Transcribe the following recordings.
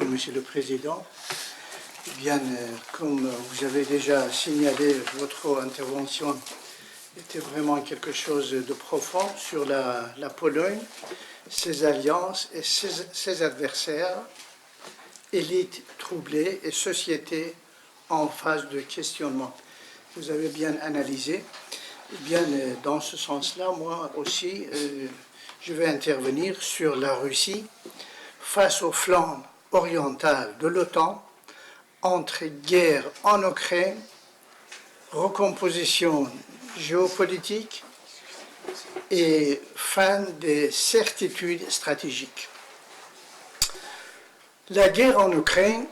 Monsieur le Président. Bien, comme vous avez déjà signalé, votre intervention était vraiment quelque chose de profond sur la Pologne, ses alliances et ses adversaires, élites troublées et société en phase de questionnement. Vous avez bien analysé. Bien, dans ce sens-là, moi aussi, je vais intervenir sur la Russie face au flanc oriental de l'OTAN, entre guerre en Ukraine, recomposition géopolitique et fin des certitudes stratégiques. La guerre en Ukraine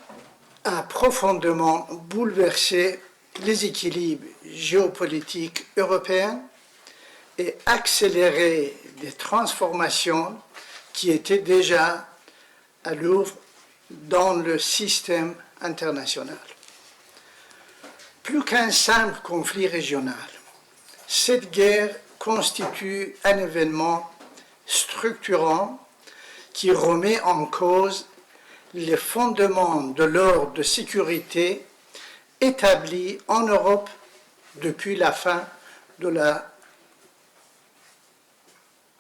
a profondément bouleversé les équilibres géopolitiques européens et accéléré des transformations qui étaient déjà à l'œuvre dans le système international. Plus qu'un simple conflit régional, cette guerre constitue un événement structurant qui remet en cause les fondements de l'ordre de sécurité établi en Europe depuis la fin de la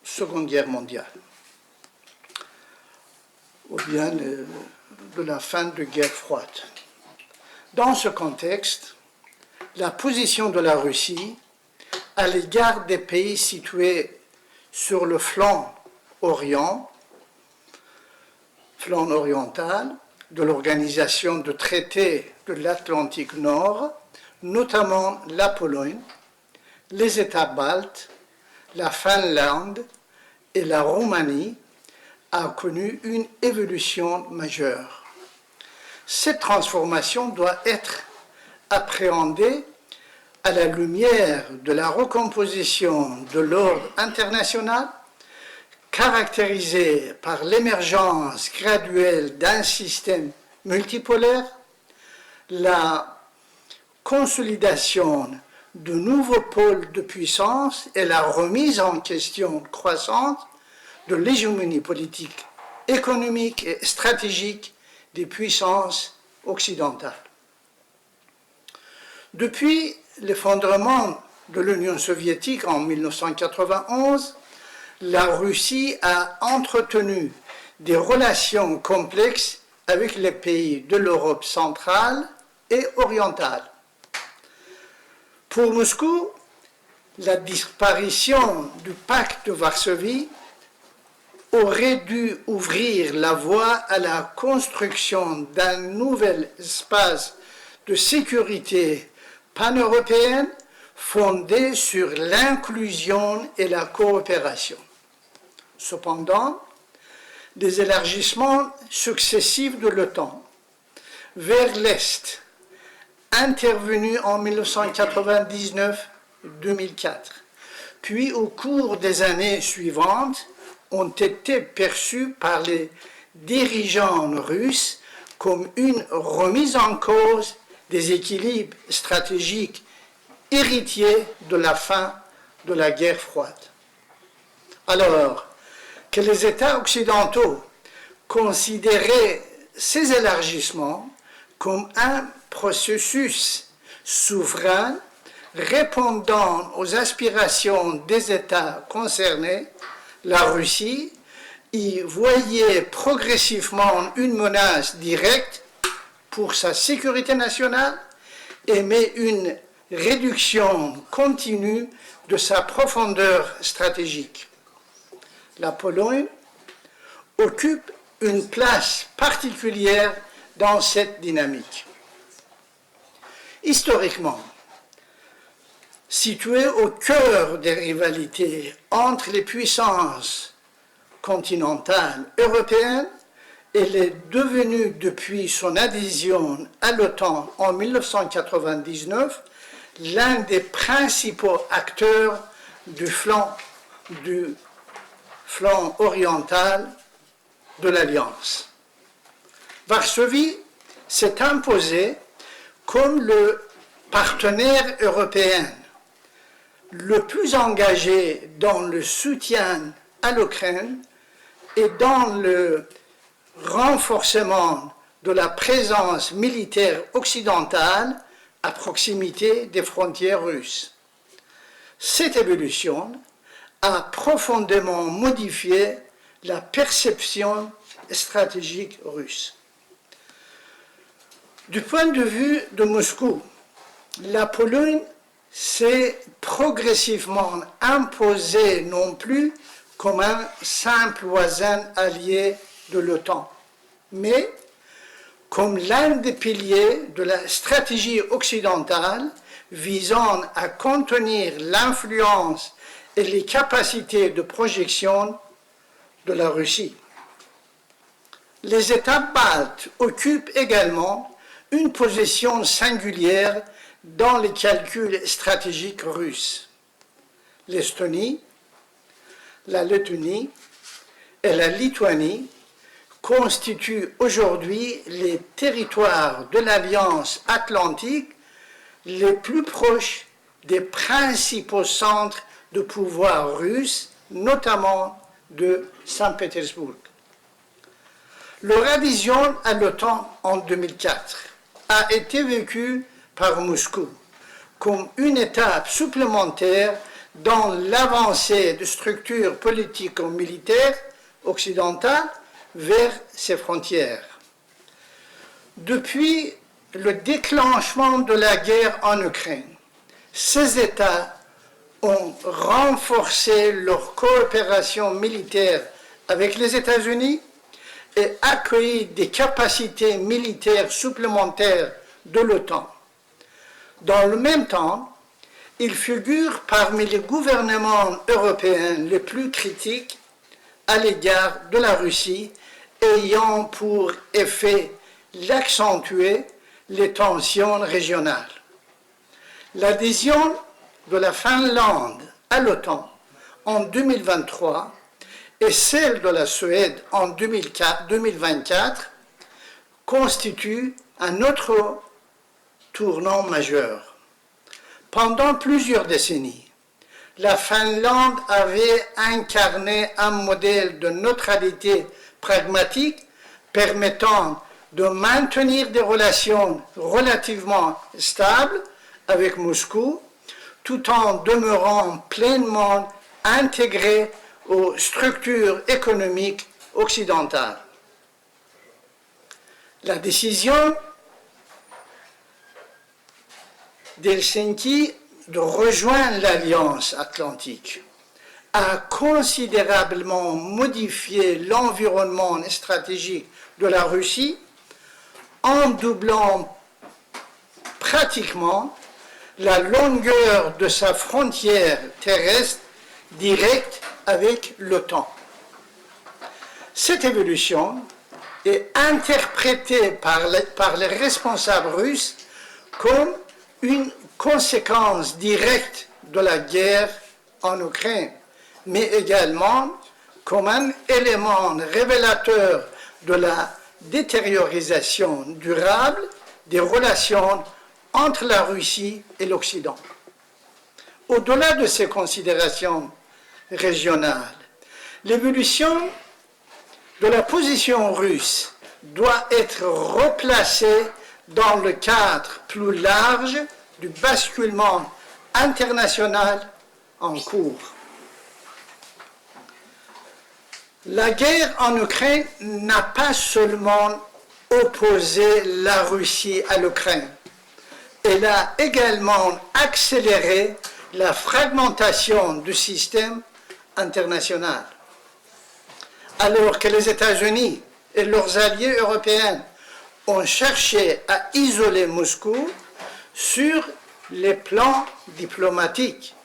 Seconde Guerre mondiale, ou bien de la fin de la guerre froide. Dans ce contexte, la position de la Russie à l'égard des pays situés sur le flanc oriental de l'Organisation de traité de l'Atlantique Nord, notamment la Pologne, les États baltes, la Finlande et la Roumanie, a connu une évolution majeure. Cette transformation doit être appréhendée à la lumière de la recomposition de l'ordre international, caractérisée par l'émergence graduelle d'un système multipolaire, la consolidation de nouveaux pôles de puissance et la remise en question croissante de l'hégémonie politique, économique et stratégique des puissances occidentales. Depuis l'effondrement de l'Union soviétique en 1991, la Russie a entretenu des relations complexes avec les pays de l'Europe centrale et orientale. Pour Moscou, la disparition du pacte de Varsovie aurait dû ouvrir la voie à la construction d'un nouvel espace de sécurité pan-européenne fondé sur l'inclusion et la coopération. Cependant, des élargissements successifs de l'OTAN vers l'Est, intervenus en 1999-2004, puis au cours des années suivantes, ont été perçus par les dirigeants russes comme une remise en cause des équilibres stratégiques héritiers de la fin de la guerre froide. Alors que les États occidentaux considéraient ces élargissements comme un processus souverain répondant aux aspirations des États concernés, la Russie y voyait progressivement une menace directe pour sa sécurité nationale et met une réduction continue de sa profondeur stratégique. La Pologne occupe une place particulière dans cette dynamique. Historiquement, située au cœur des rivalités entre les puissances continentales européennes, elle est devenue, depuis son adhésion à l'OTAN en 1999, l'un des principaux acteurs du flanc oriental de l'Alliance. Varsovie s'est imposée comme le partenaire européen le plus engagé dans le soutien à l'Ukraine et dans le renforcement de la présence militaire occidentale à proximité des frontières russes. Cette évolution a profondément modifié la perception stratégique russe. Du point de vue de Moscou, la Pologne s'est progressivement imposée non plus comme un simple voisin allié de l'OTAN, mais comme l'un des piliers de la stratégie occidentale visant à contenir l'influence et les capacités de projection de la Russie. Les États baltes occupent également une position singulière dans les calculs stratégiques russes. L'Estonie, la Lettonie et la Lituanie constituent aujourd'hui les territoires de l'Alliance atlantique les plus proches des principaux centres de pouvoir russes, notamment de Saint-Pétersbourg. Leur adhésion à l'OTAN en 2004 a été vécue par Moscou comme une étape supplémentaire dans l'avancée de structures politico-militaires occidentales vers ses frontières. Depuis le déclenchement de la guerre en Ukraine, ces États ont renforcé leur coopération militaire avec les États-Unis et accueilli des capacités militaires supplémentaires de l'OTAN. Dans le même temps, ils figurent parmi les gouvernements européens les plus critiques à l'égard de la Russie, ayant pour effet d'accentuer les tensions régionales. L'adhésion de la Finlande à l'OTAN en 2023 et celle de la Suède en 2024 constituent un autre tournant majeur. Pendant plusieurs décennies, la Finlande avait incarné un modèle de neutralité pragmatique permettant de maintenir des relations relativement stables avec Moscou, tout en demeurant pleinement intégré aux structures économiques occidentales. La décision d'Helsinki de rejoindre l'Alliance atlantique a considérablement modifié l'environnement stratégique de la Russie en doublant pratiquement la longueur de sa frontière terrestre directe avec l'OTAN. Cette évolution est interprétée par les responsables russes comme une conséquence directe de la guerre en Ukraine, mais également comme un élément révélateur de la détériorisation durable des relations entre la Russie et l'Occident. Au-delà de ces considérations régionales, l'évolution de la position russe doit être replacée dans le cadre plus large du basculement international en cours. La guerre en Ukraine n'a pas seulement opposé la Russie à l'Ukraine, elle a également accéléré la fragmentation du système international. Alors que les États-Unis et leurs alliés européens ont cherché à isoler Moscou sur les plans diplomatiques,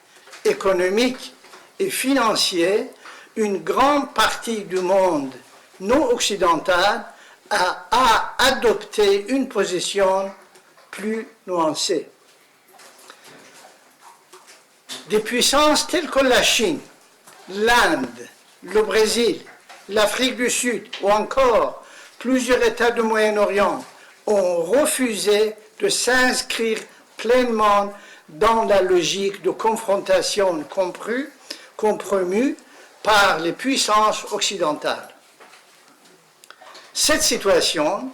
économiques et financiers, une grande partie du monde non occidental a adopté une position plus nuancée. Des puissances telles que la Chine, l'Inde, le Brésil, l'Afrique du Sud ou encore plusieurs États du Moyen-Orient ont refusé de s'inscrire pleinement dans la logique de confrontation compromise par les puissances occidentales. Cette situation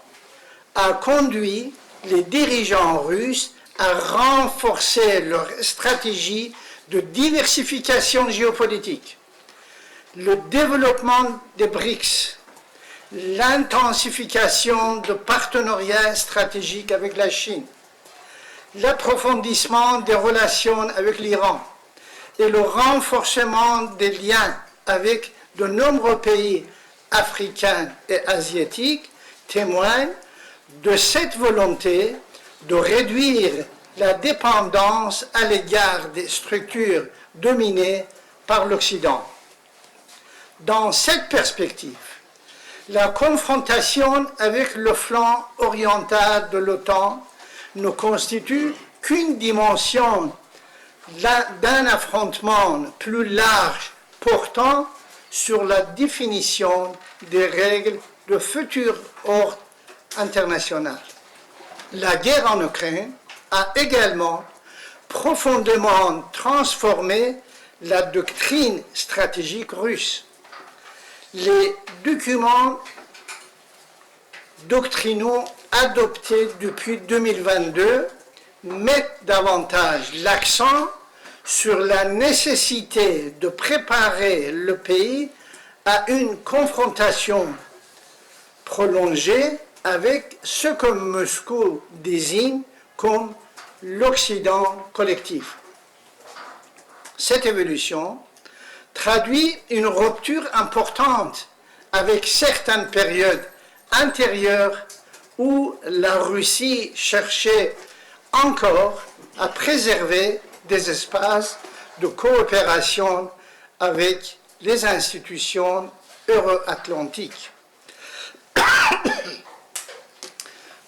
a conduit les dirigeants russes à renforcer leur stratégie de diversification géopolitique. Le développement des BRICS, l'intensification de partenariats stratégiques avec la Chine, l'approfondissement des relations avec l'Iran et le renforcement des liens avec de nombreux pays africains et asiatiques témoignent de cette volonté de réduire la dépendance à l'égard des structures dominées par l'Occident. Dans cette perspective, la confrontation avec le flanc oriental de l'OTAN ne constitue qu'une dimension d'un affrontement plus large portant sur la définition des règles de futur ordre international. La guerre en Ukraine a également profondément transformé la doctrine stratégique russe. Les documents doctrinaux adoptés depuis 2022 mettent davantage l'accent sur la nécessité de préparer le pays à une confrontation prolongée avec ce que Moscou désigne comme l'Occident collectif. Cette évolution traduit une rupture importante avec certaines périodes antérieures où la Russie cherchait encore à préserver des espaces de coopération avec les institutions euro-atlantiques.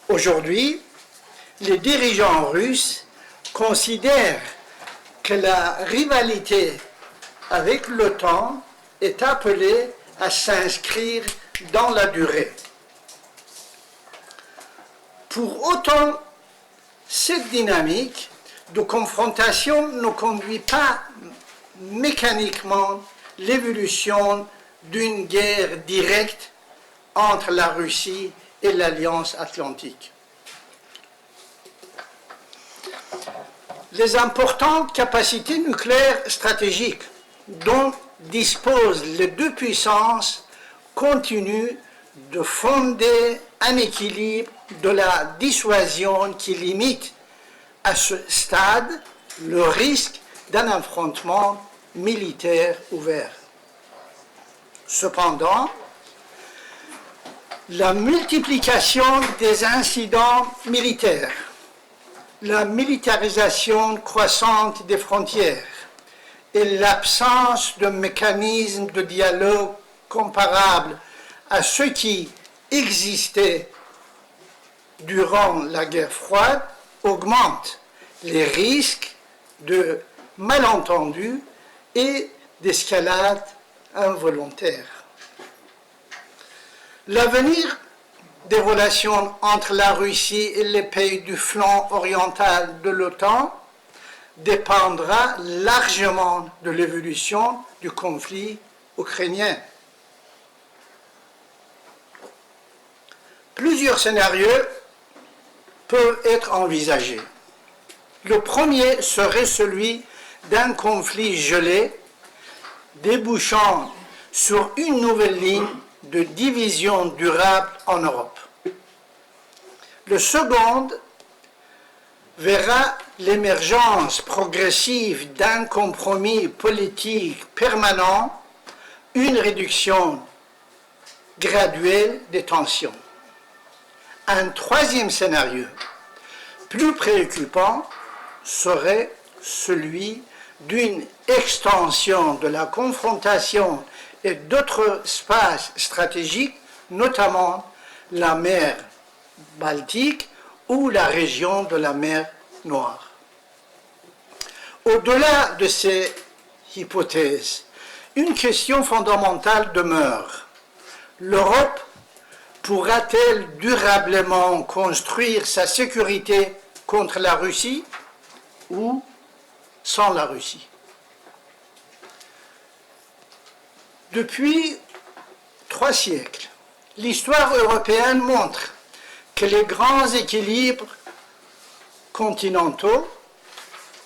Aujourd'hui, les dirigeants russes considèrent que la rivalité avec l'OTAN est appelée à s'inscrire dans la durée. Pour autant, cette dynamique de confrontation ne conduit pas mécaniquement l'évolution d'une guerre directe entre la Russie et l'Alliance atlantique. Les importantes capacités nucléaires stratégiques dont disposent les deux puissances continuent de fonder un équilibre de la dissuasion qui limite à ce stade le risque d'un affrontement militaire ouvert. Cependant, la multiplication des incidents militaires, la militarisation croissante des frontières et l'absence de mécanismes de dialogue comparables à ceux qui existaient durant la guerre froide augmentent les risques de malentendus et d'escalade involontaire. L'avenir des relations entre la Russie et les pays du flanc oriental de l'OTAN dépendra largement de l'évolution du conflit ukrainien. Plusieurs scénarios peuvent être envisagés. Le premier serait celui d'un conflit gelé débouchant sur une nouvelle ligne de division durable en Europe. Le second verra l'émergence progressive d'un compromis politique permanent, une réduction graduelle des tensions. Un troisième scénario, plus préoccupant, serait celui d'une extension de la confrontation et d'autres espaces stratégiques, notamment la mer Baltique ou la région de la mer Noire. Au-delà de ces hypothèses, une question fondamentale demeure. L'Europe pourra-t-elle durablement construire sa sécurité contre la Russie ou sans la Russie? Depuis 3 siècles, l'histoire européenne montre que les grands équilibres continentaux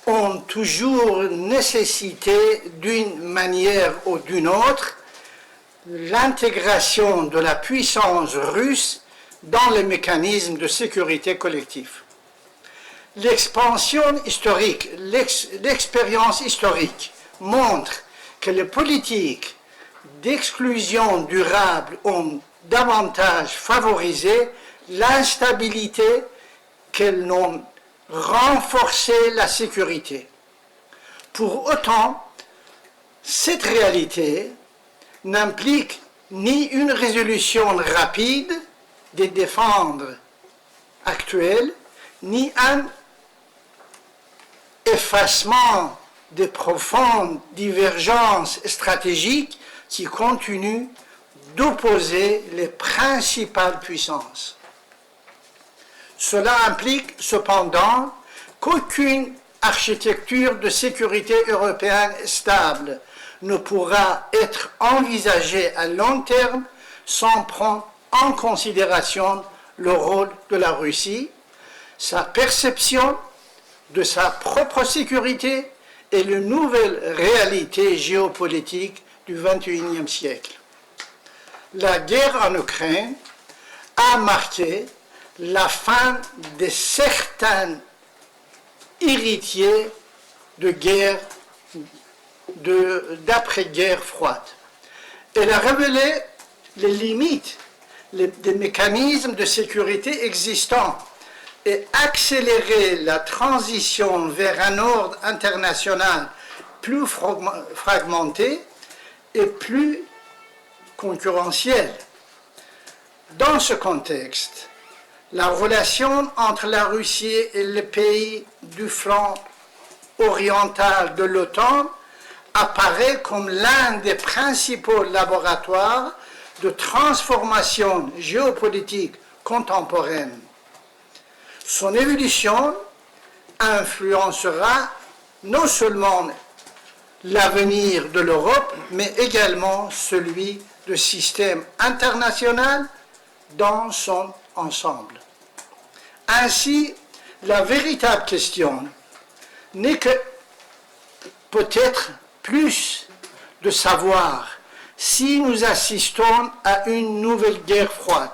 ont toujours nécessité, d'une manière ou d'une autre, l'intégration de la puissance russe dans les mécanismes de sécurité collective. L'expansion historique, l'expérience historique montre que les politiques d'exclusion durable ont davantage favorisé l'instabilité qu'elles n'ont renforcé la sécurité. Pour autant, cette réalité n'implique ni une résolution rapide des défenses actuelles, ni un effacement des profondes divergences stratégiques qui continuent d'opposer les principales puissances. Cela implique cependant qu'aucune architecture de sécurité européenne stable ne pourra être envisagée à long terme sans prendre en considération le rôle de la Russie, sa perception de sa propre sécurité et les nouvelles réalités géopolitiques du XXIe siècle. La guerre en Ukraine a marqué la fin de certains héritiers de guerre, d'après-guerre froide. Elle a révélé les limites des mécanismes de sécurité existants et accéléré la transition vers un ordre international plus fragmenté et plus concurrentiel. Dans ce contexte, la relation entre la Russie et les pays du flanc oriental de l'OTAN apparaît comme l'un des principaux laboratoires de transformation géopolitique contemporaine. Son évolution influencera non seulement l'avenir de l'Europe, mais également celui du système international dans son ensemble. Ainsi, la véritable question n'est que peut-être plus de savoir si nous assistons à une nouvelle guerre froide,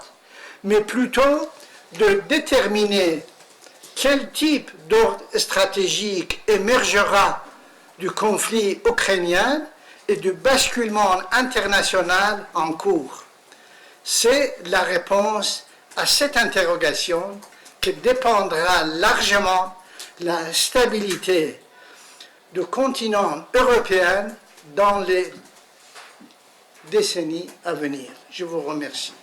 mais plutôt de déterminer quel type d'ordre stratégique émergera du conflit ukrainien et du basculement international en cours. C'est la réponse à cette interrogation que dépendra largement la stabilité du continent européen dans les décennies à venir. Je vous remercie.